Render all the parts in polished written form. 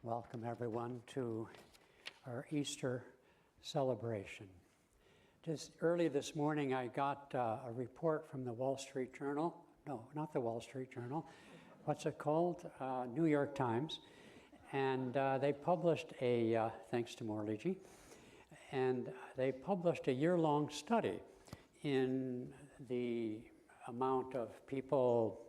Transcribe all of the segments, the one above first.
Welcome everyone to our Easter celebration. Just early this morning I got a report from the Wall Street Journal. No, not the Wall Street Journal. What's it called? New York Times. And they published thanks to Morley, and they published a year-long study in the amount of people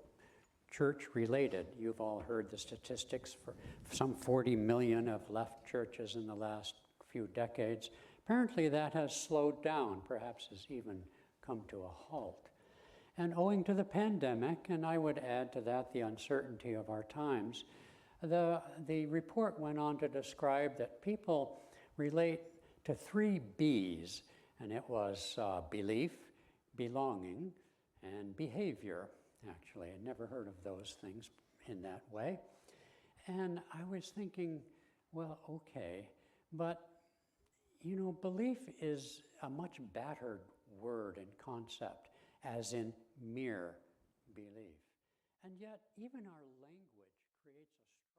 church-related. You've all heard the statistics. For some 40 million have left churches in the last few decades. Apparently that has slowed down, perhaps has even come to a halt. And owing to the pandemic, and I would add to that the uncertainty of our times, the report went on to describe that people relate to 3 B's, and it was belief, belonging, and behavior. Actually, I'd never heard of those things in that way. And I was thinking, well, okay, but, you know, belief is a much battered word and concept, as in mere belief. And yet, even our language creates a structure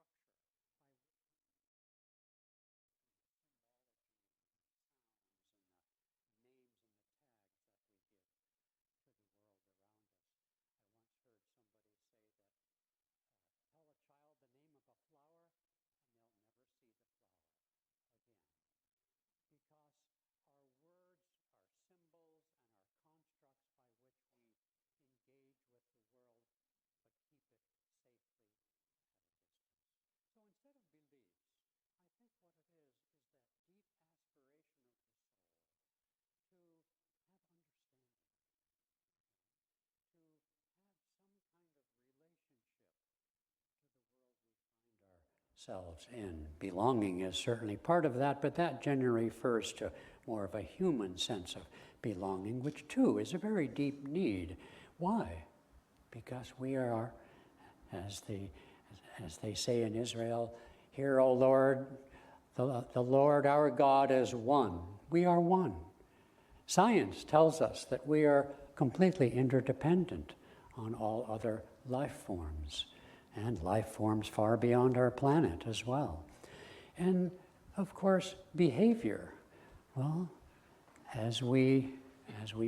selves in. Belonging is certainly part of that, but that generally refers to more of a human sense of belonging, which too is a very deep need. Why? Because we are, as they say in Israel, "Hear, O Lord, the Lord our God is one." We are one. Science tells us that we are completely interdependent on all other life forms, and life forms far beyond our planet as well. And of course, behavior. Well, as we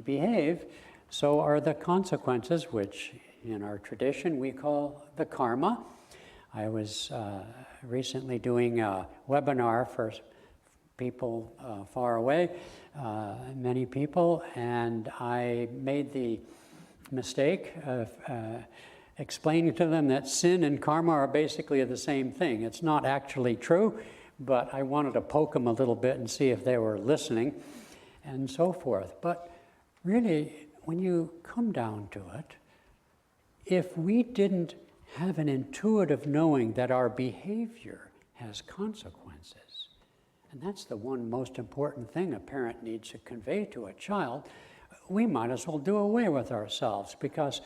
behave, so are the consequences, which in our tradition we call the karma. I was recently doing a webinar for people far away, many people, and I made the mistake of explaining to them that sin and karma are basically the same thing. It's not actually true, but I wanted to poke them a little bit and see if they were listening and so forth. But really, when you come down to it, if we didn't have an intuitive knowing that our behavior has consequences, and that's the one most important thing a parent needs to convey to a child, we might as well do away with ourselves, because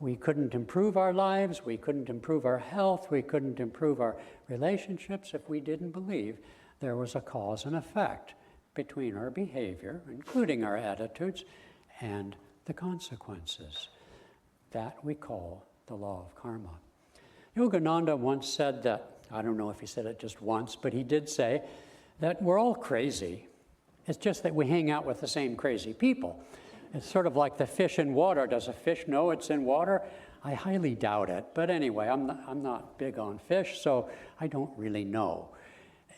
we couldn't improve our lives, we couldn't improve our health, we couldn't improve our relationships if we didn't believe there was a cause and effect between our behavior, including our attitudes, and the consequences. That we call the law of karma. Yogananda once said that, I don't know if he said it just once, but he did say that we're all crazy. It's just that we hang out with the same crazy people. It's sort of like the fish in water. Does a fish know it's in water? I highly doubt it. But anyway, I'm not big on fish, so I don't really know.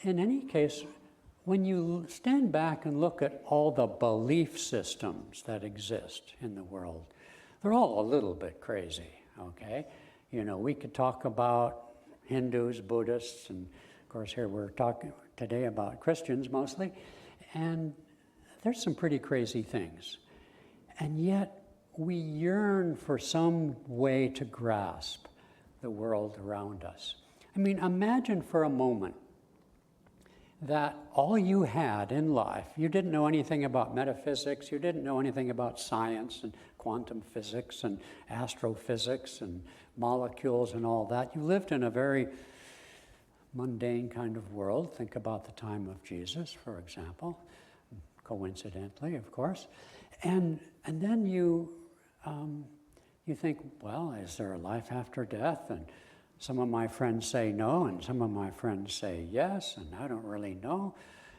In any case, when you stand back and look at all the belief systems that exist in the world, they're all a little bit crazy, okay? You know, we could talk about Hindus, Buddhists, and of course here we're talking today about Christians mostly, and there's some pretty crazy things. And yet, we yearn for some way to grasp the world around us. I mean, imagine for a moment that all you had in life, you didn't know anything about metaphysics, you didn't know anything about science and quantum physics and astrophysics and molecules and all that. You lived in a very mundane kind of world. Think about the time of Jesus, for example, coincidentally, of course. And then you think, well, is there a life after death? And Some of my friends say no, and some of my friends say yes, and I don't really know.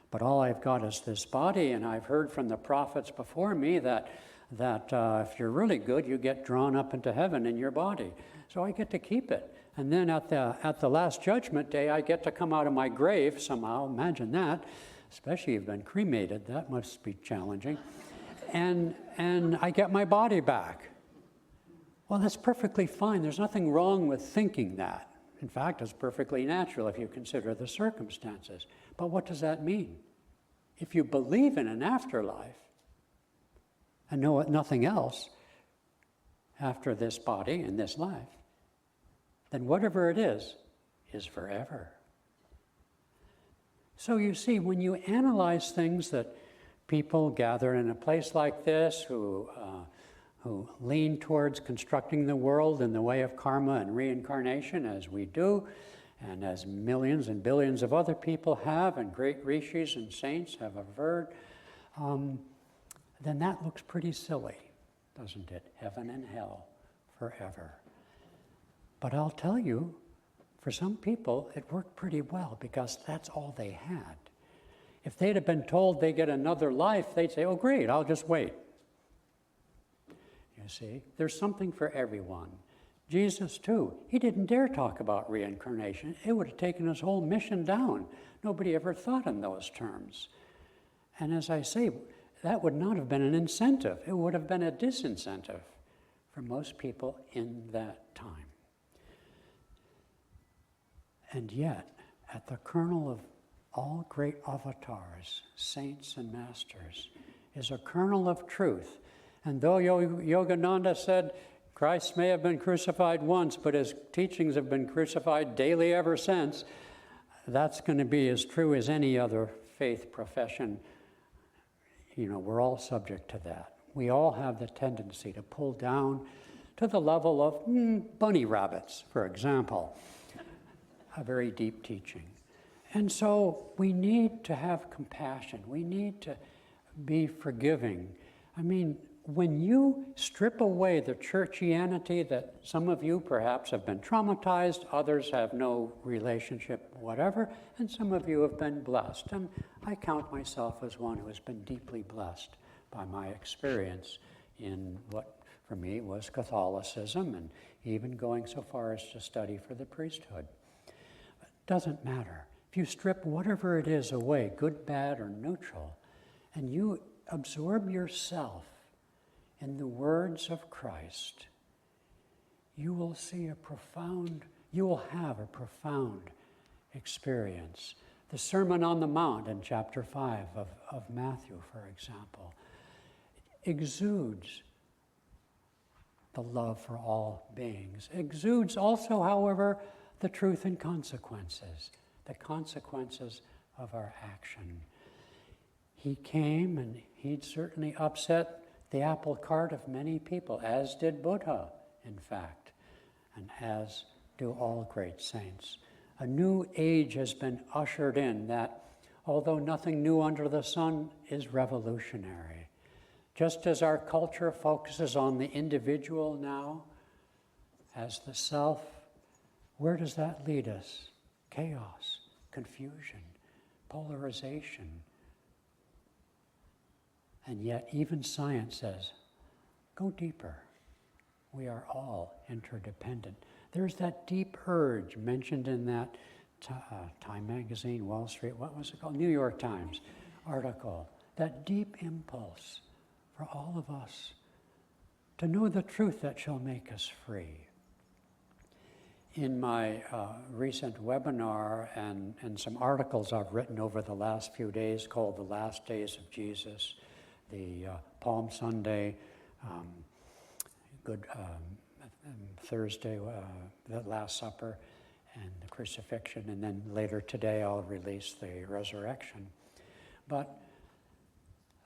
But all I've got is this body, and I've heard from the prophets before me that if you're really good, you get drawn up into heaven in your body. So I get to keep it. And then at the last judgment day, I get to come out of my grave somehow. Imagine that, especially if you've been cremated. That must be challenging. And I get my body back. Well, that's perfectly fine. There's nothing wrong with thinking that. In fact, it's perfectly natural if you consider the circumstances. But what does that mean? If you believe in an afterlife and know nothing else after this body and this life, then whatever it is forever. So you see, when you analyze things that people gather in a place like this who lean towards constructing the world in the way of karma and reincarnation, as we do, and as millions and billions of other people have, and great rishis and saints have averred, then that looks pretty silly, doesn't it? Heaven and hell forever. But I'll tell you, for some people, it worked pretty well because that's all they had. If they'd have been told they get another life, they'd say, oh, great, I'll just wait. You see, there's something for everyone. Jesus, too, he didn't dare talk about reincarnation. It would have taken his whole mission down. Nobody ever thought in those terms. And as I say, that would not have been an incentive. It would have been a disincentive for most people in that time. And yet, at the kernel of all great avatars, saints and masters, is a kernel of truth. And though Yogananda said Christ may have been crucified once, but his teachings have been crucified daily ever since, that's going to be as true as any other faith profession. You know, we're all subject to that. We all have the tendency to pull down to the level of bunny rabbits, for example. A very deep teaching. And so we need to have compassion. We need to be forgiving. I mean, when you strip away the churchianity that some of you perhaps have been traumatized, others have no relationship whatever, and some of you have been blessed. And I count myself as one who has been deeply blessed by my experience in what for me was Catholicism, and even going so far as to study for the priesthood. Doesn't matter. If you strip whatever it is away, good, bad, or neutral, and you absorb yourself in the words of Christ, you will have a profound experience. The Sermon on the Mount in chapter 5 of Matthew, for example, exudes the love for all beings. Exudes also, however, the truth and consequences, the consequences of our action. He came and he'd certainly upset the apple cart of many people, as did Buddha, in fact, and as do all great saints. A new age has been ushered in that, although nothing new under the sun, is revolutionary. Just as our culture focuses on the individual now as the self, where does that lead us? Chaos, confusion, polarization. And yet even science says, go deeper. We are all interdependent. There's that deep urge mentioned in that Time Magazine, Wall Street, what was it called? New York Times article. That deep impulse for all of us to know the truth that shall make us free. In my recent webinar and some articles I've written over the last few days called The Last Days of Jesus, the Palm Sunday, Thursday, the Last Supper, and the crucifixion, and then later today I'll release the resurrection. But,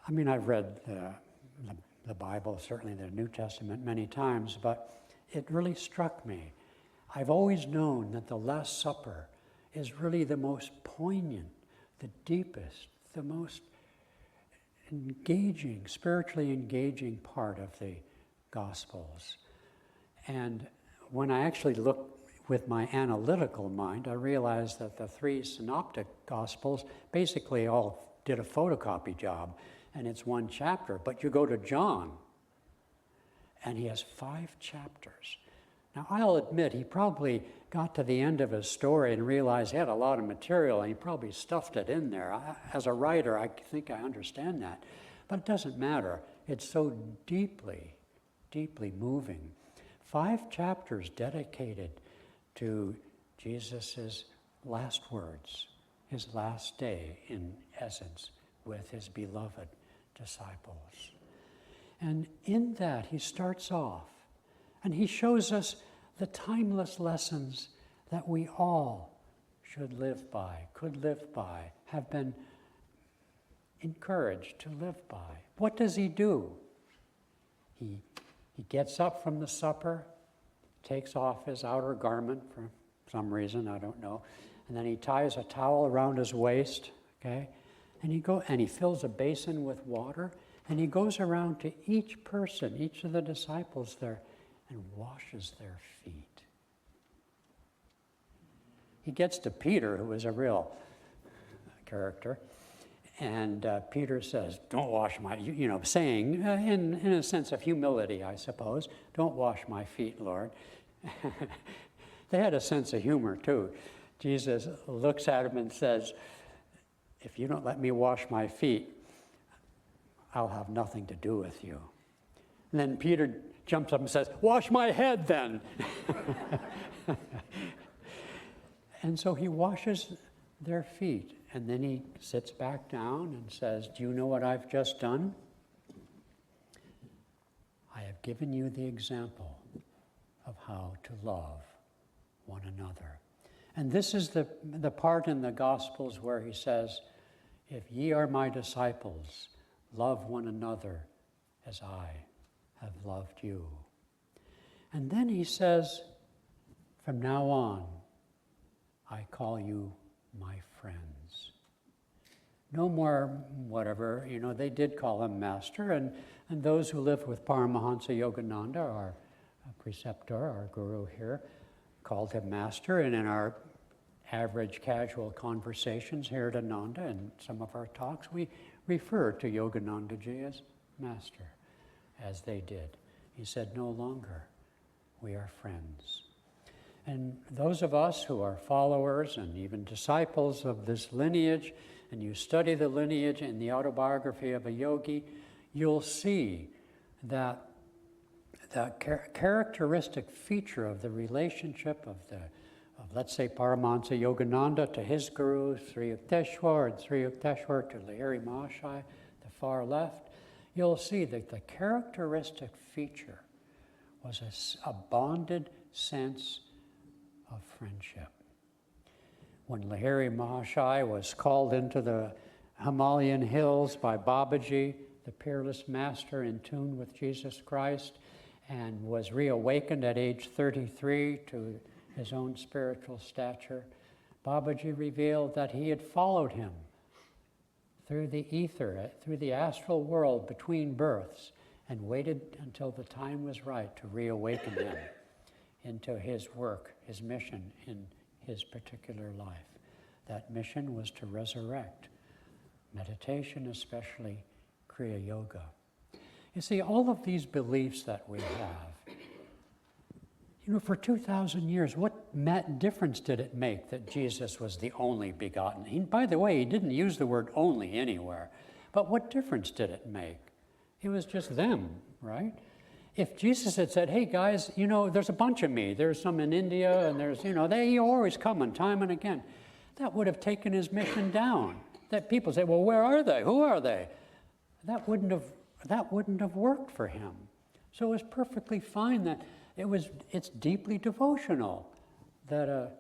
I mean, I've read the Bible, certainly the New Testament, many times, but it really struck me. I've always known that the Last Supper is really the most poignant, the deepest, the most engaging, spiritually engaging part of the Gospels. And when I actually look with my analytical mind, I realized that the three synoptic gospels basically all did a photocopy job, and it's one chapter. But you go to John, and he has 5 chapters. Now, I'll admit, he probably got to the end of his story and realized he had a lot of material, and he probably stuffed it in there. As a writer, I think I understand that. But it doesn't matter. It's so deeply, deeply moving. 5 chapters dedicated to Jesus' last words, his last day, in essence, with his beloved disciples. And in that, he starts off, and he shows us the timeless lessons that we all should live by, could live by, have been encouraged to live by. What does he do? He gets up from the supper, takes off his outer garment for some reason, I don't know, and then he ties a towel around his waist, okay? And he fills a basin with water, and he goes around to each person, each of the disciples there, and washes their feet. He gets to Peter, who is a real character, and Peter says, "Don't wash my," saying, in a sense of humility, I suppose, "Don't wash my feet, Lord." They had a sense of humor, too. Jesus looks at him and says, "If you don't let me wash my feet, I'll have nothing to do with you." And then Peter jumps up and says, "Wash my head then." And so he washes their feet, and then he sits back down and says, "Do you know what I've just done? I have given you the example of how to love one another." And this is the part in the Gospels where he says, "If ye are my disciples, love one another as I have loved you." And then he says, "From now on, I call you my friends." No more whatever, they did call him master, and those who lived with Paramhansa Yogananda, our preceptor, our guru here, called him master, and in our average casual conversations here at Ananda and some of our talks, we refer to Yoganandaji as master, as they did. He said, "No longer, we are friends." And those of us who are followers and even disciples of this lineage, and you study the lineage in the autobiography of a yogi, you'll see that the characteristic feature of the relationship of let's say, Paramhansa Yogananda to his guru, Sri Yukteswar, and Sri Yukteswar to Lahiri Mahashaya, the far left, you'll see that the characteristic feature was a bonded sense of friendship. When Lahiri Mahashaya was called into the Himalayan hills by Babaji, the peerless master in tune with Jesus Christ, and was reawakened at age 33 to his own spiritual stature, Babaji revealed that he had followed him through the ether, through the astral world between births, and waited until the time was right to reawaken him into his work, his mission in his particular life. That mission was to resurrect meditation, especially Kriya Yoga. You see, all of these beliefs that we have, for 2,000 years, what difference did it make that Jesus was the only begotten? By the way, he didn't use the word only anywhere, but what difference did it make? It was just them, right? If Jesus had said, "Hey guys, there's a bunch of me. There's some in India, and there's, they always coming time and again," that would have taken his mission down. That people say, "Well, where are they? Who are they?" That wouldn't have worked for him. So it was perfectly fine that it's deeply devotional that a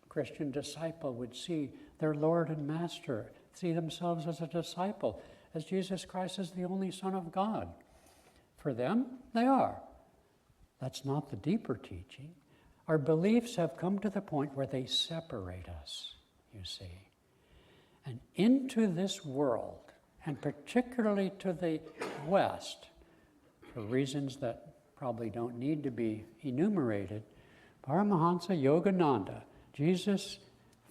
Christian disciple would see their Lord and Master, see themselves as a disciple, as Jesus Christ is the only Son of God. For them, they are. That's not the deeper teaching. Our beliefs have come to the point where they separate us, you see. And into this world, and particularly to the West, for reasons that probably don't need to be enumerated, Paramhansa Yogananda. Jesus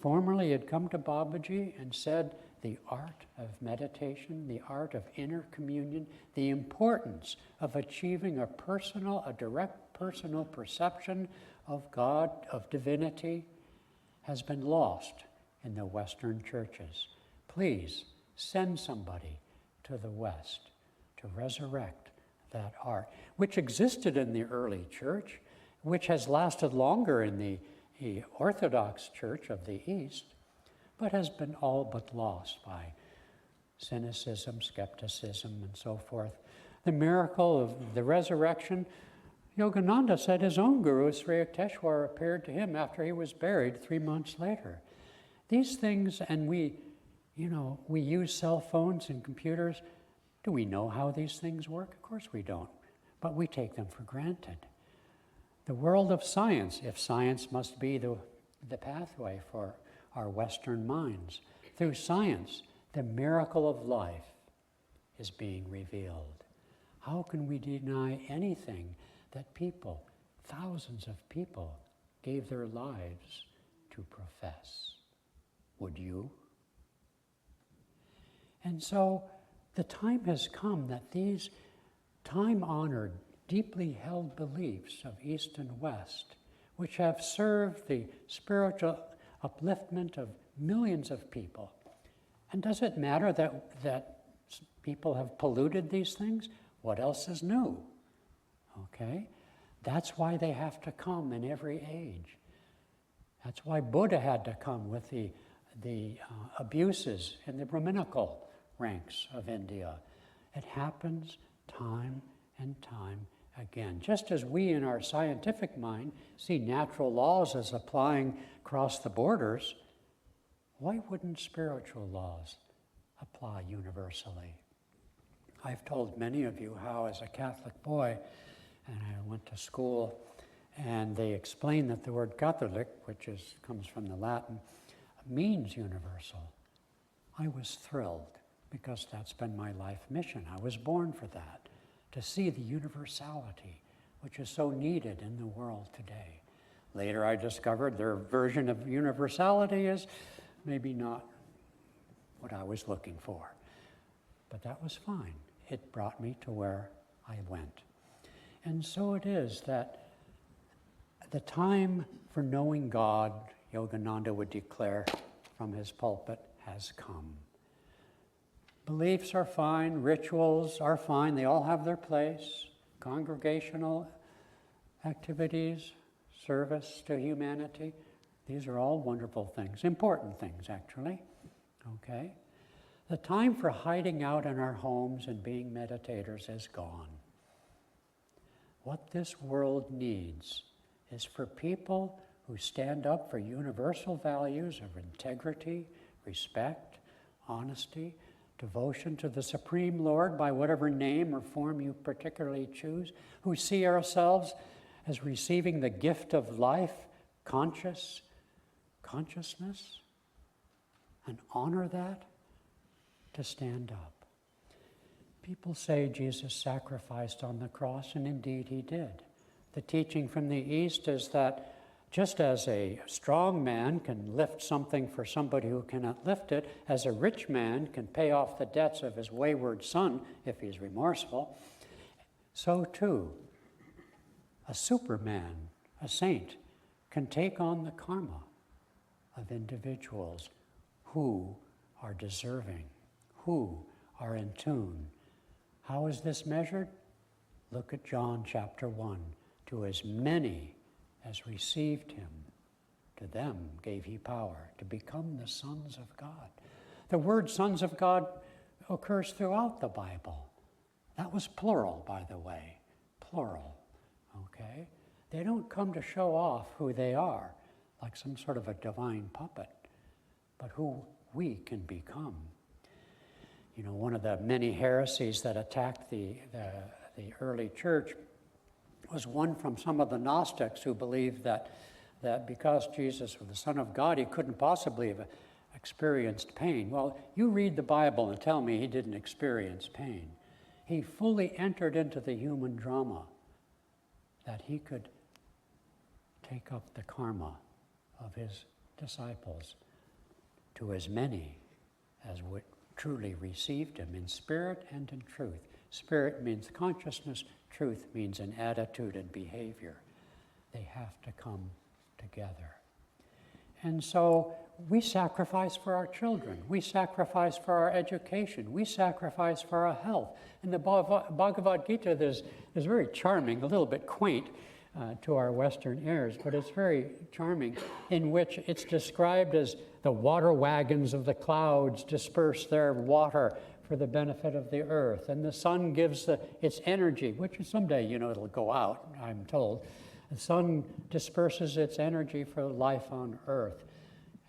formerly had come to Babaji and said the art of meditation, the art of inner communion, the importance of achieving a direct personal perception of God, of divinity, has been lost in the Western churches. Please send somebody to the West to resurrect that art, which existed in the early church, which has lasted longer in the Orthodox Church of the East, but has been all but lost by cynicism, skepticism, and so forth. The miracle of the resurrection, Yogananda said his own guru, Sri Yukteswar, appeared to him after he was buried 3 months later. These things, and we use cell phones and computers. Do we know how these things work? Of course we don't, but we take them for granted. The world of science, if science must be the pathway for our Western minds, through science, the miracle of life is being revealed. How can we deny anything that people, thousands of people, gave their lives to profess? Would you? And so the time has come that these time-honored, deeply held beliefs of East and West, which have served the spiritual upliftment of millions of people. And does it matter that people have polluted these things? What else is new? Okay? That's why they have to come in every age. That's why Buddha had to come with the abuses in the Brahminical ranks of India. It happens time and time again. Just as we in our scientific mind see natural laws as applying across the borders, why wouldn't spiritual laws apply universally? I've told many of you how as a Catholic boy, and I went to school, and they explained that the word Catholic, which comes from the Latin, means universal. I was thrilled because that's been my life mission. I was born for that, to see the universality which is so needed in the world today. Later I discovered their version of universality is maybe not what I was looking for, but that was fine. It brought me to where I went. And so it is that the time for knowing God, Yogananda would declare from his pulpit, has come. Beliefs are fine, rituals are fine, they all have their place. Congregational activities, service to humanity, these are all wonderful things, important things actually, okay? The time for hiding out in our homes and being meditators is gone. What this world needs is for people who stand up for universal values of integrity, respect, honesty, devotion to the Supreme Lord by whatever name or form you particularly choose, who see ourselves as receiving the gift of life, consciousness, and honor that, to stand up. People say Jesus sacrificed on the cross, and indeed he did. The teaching from the East is that just as a strong man can lift something for somebody who cannot lift it, as a rich man can pay off the debts of his wayward son if he's remorseful, so too, a superman, a saint, can take on the karma of individuals who are deserving, who are in tune. How is this measured? Look at John chapter 1. To as many as received him, to them gave he power to become the sons of God. The word sons of God occurs throughout the Bible. That was plural, by the way, plural, okay? They don't come to show off who they are, like some sort of a divine puppet, but who we can become. You know, one of the many heresies that attacked the early church was one from some of the Gnostics who believed that because Jesus was the Son of God, he couldn't possibly have experienced pain. Well, you read the Bible and tell me he didn't experience pain. He fully entered into the human drama, that he could take up the karma of his disciples to as many as would truly received him in spirit and in truth. Spirit means consciousness, truth means an attitude and behavior. They have to come together. And so we sacrifice for our children. We sacrifice for our education. We sacrifice for our health. In the Bhagavad Gita, there's very charming, a little bit quaint to our Western ears, but it's very charming, in which it's described as the water wagons of the clouds disperse their water for the benefit of the earth. And the sun gives its energy, which someday, it'll go out, I'm told. The sun disperses its energy for life on earth.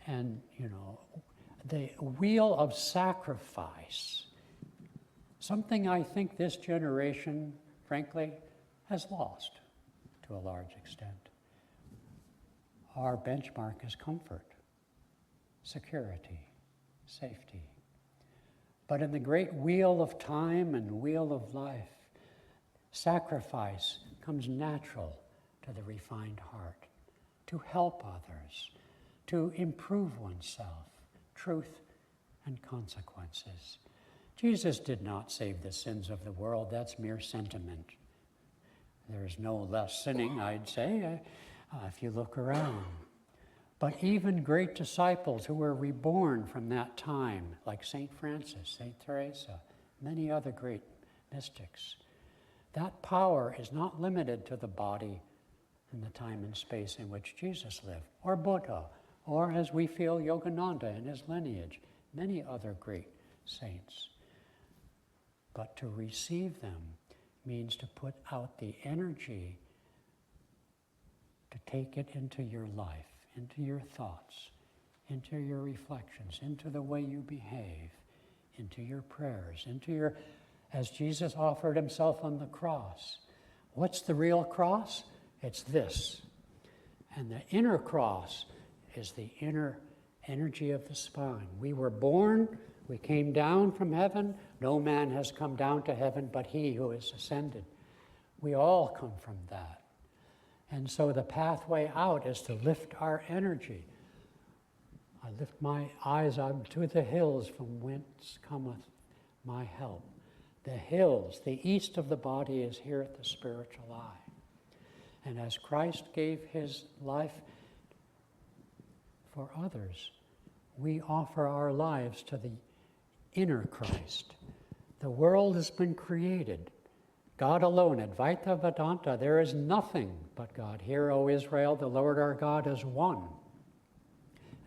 And, the wheel of sacrifice, something I think this generation, frankly, has lost to a large extent. Our benchmark is comfort, security, safety. But in the great wheel of time and wheel of life, sacrifice comes natural to the refined heart, to help others, to improve oneself, truth and consequences. Jesus did not save the sins of the world. That's mere sentiment. There's no less sinning, I'd say, if you look around. But even great disciples who were reborn from that time, like St. Francis, St. Teresa, many other great mystics, that power is not limited to the body and the time and space in which Jesus lived, or Buddha, or as we feel Yogananda and his lineage, many other great saints. But to receive them means to put out the energy to take it into your life, into your thoughts, into your reflections, into the way you behave, into your prayers, as Jesus offered himself on the cross. What's the real cross? It's this. And the inner cross is the inner energy of the spine. We were born, we came down from heaven. No man has come down to heaven but he who is ascended. We all come from that. And so the pathway out is to lift our energy. I lift my eyes unto the hills from whence cometh my help. The hills, the east of the body is here at the spiritual eye. And as Christ gave his life for others, we offer our lives to the inner Christ. The world has been created. God alone, Advaita Vedanta, there is nothing but God. Hear, O Israel, the Lord our God is one.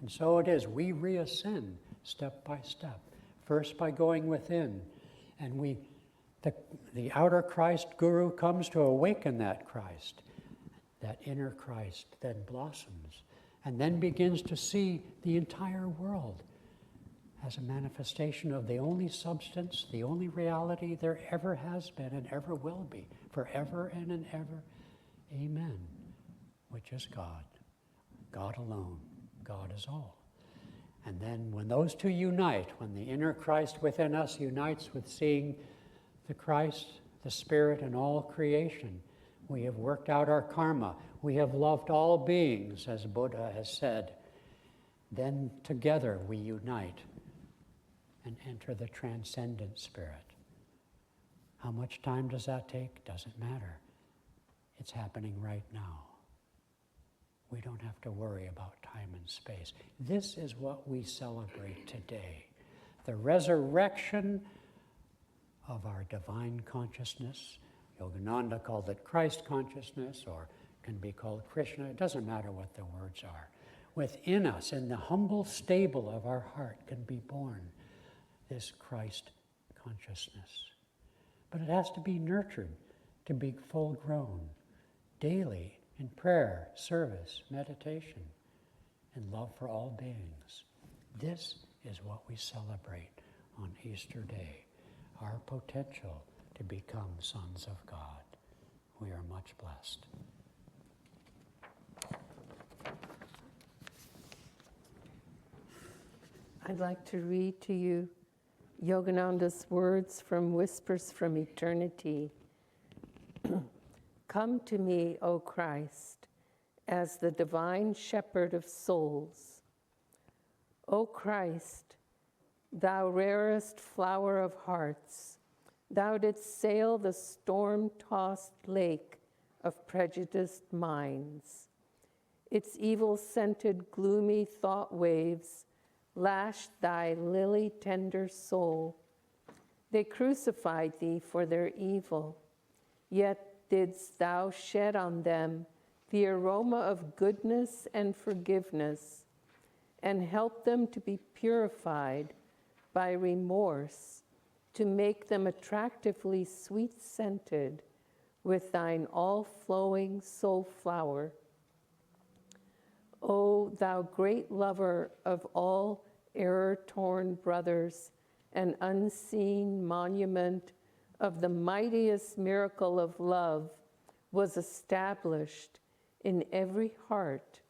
And so it is, we reascend step by step, first by going within. And the outer Christ guru comes to awaken that Christ. That inner Christ then blossoms and then begins to see the entire world as a manifestation of the only substance, the only reality there ever has been and ever will be, forever and in ever. Amen. Which is God. God alone. God is all. And then when those two unite, when the inner Christ within us unites with seeing the Christ, the Spirit, and all creation, we have worked out our karma. We have loved all beings, as Buddha has said. Then together we unite and enter the transcendent spirit. How much time does that take? Doesn't matter. It's happening right now. We don't have to worry about time and space. This is what we celebrate today. The resurrection of our divine consciousness. Yogananda called it Christ consciousness, or can be called Krishna. It doesn't matter what the words are. Within us, in the humble stable of our heart, can be born this Christ consciousness. But it has to be nurtured to be full grown daily in prayer, service, meditation, and love for all beings. This is what we celebrate on Easter Day, our potential to become sons of God. We are much blessed. I'd like to read to you Yogananda's words from Whispers from Eternity. Come to me, O Christ, as the divine shepherd of souls. O Christ, thou rarest flower of hearts, thou didst sail the storm-tossed lake of prejudiced minds. Its evil-scented, gloomy thought waves lashed thy lily-tender soul. They crucified thee for their evil, yet didst thou shed on them the aroma of goodness and forgiveness, and help them to be purified by remorse, to make them attractively sweet-scented with thine all-flowing soul flower. O thou great lover of all error-torn brothers, an unseen monument of the mightiest miracle of love was established in every heart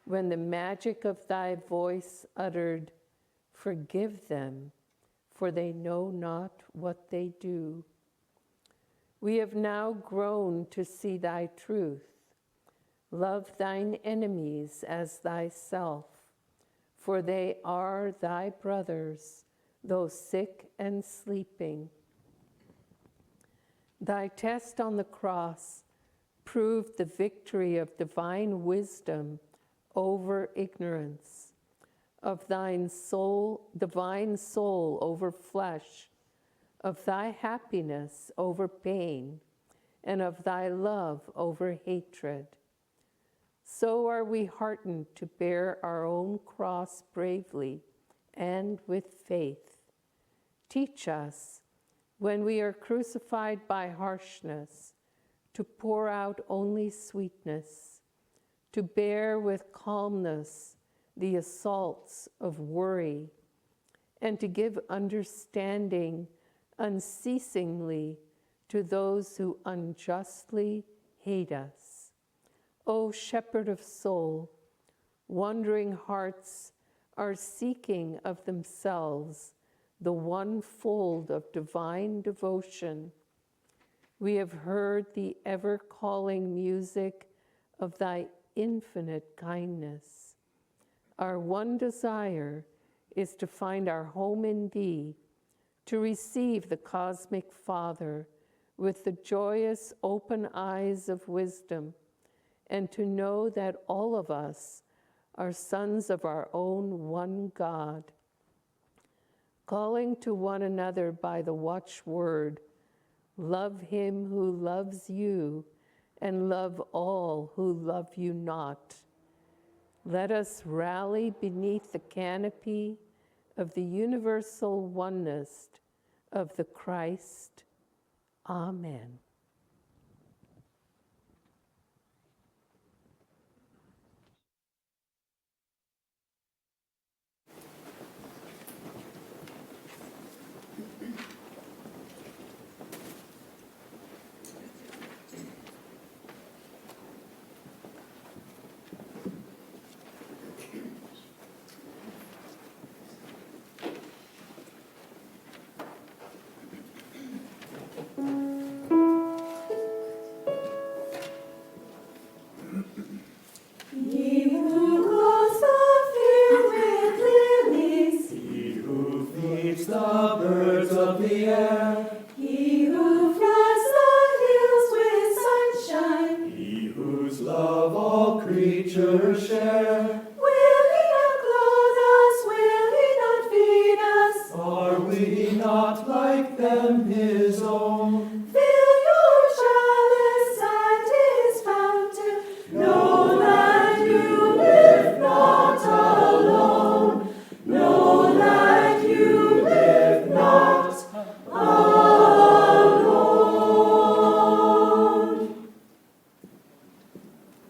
when the magic of thy voice uttered, "Forgive them, for they know not what they do." We have now grown to see thy truth. Love thine enemies as thyself, for they are thy brothers, though sick and sleeping. Thy test on the cross proved the victory of divine wisdom over ignorance, of thine soul, divine soul over flesh, of thy happiness over pain, and of thy love over hatred. So are we heartened to bear our own cross bravely and with faith. Teach us, when we are crucified by harshness, to pour out only sweetness, to bear with calmness the assaults of worry, and to give understanding unceasingly to those who unjustly hate us. O shepherd of soul, wandering hearts are seeking of themselves the one fold of divine devotion. We have heard the ever-calling music of thy infinite kindness. Our one desire is to find our home in thee, to receive the cosmic Father with the joyous open eyes of wisdom, and to know that all of us are sons of our own one God, calling to one another by the watchword, love him who loves you, and love all who love you not. Let us rally beneath the canopy of the universal oneness of the Christ. Amen. He who clothes the field with lilies, he who feeds the birds of the air,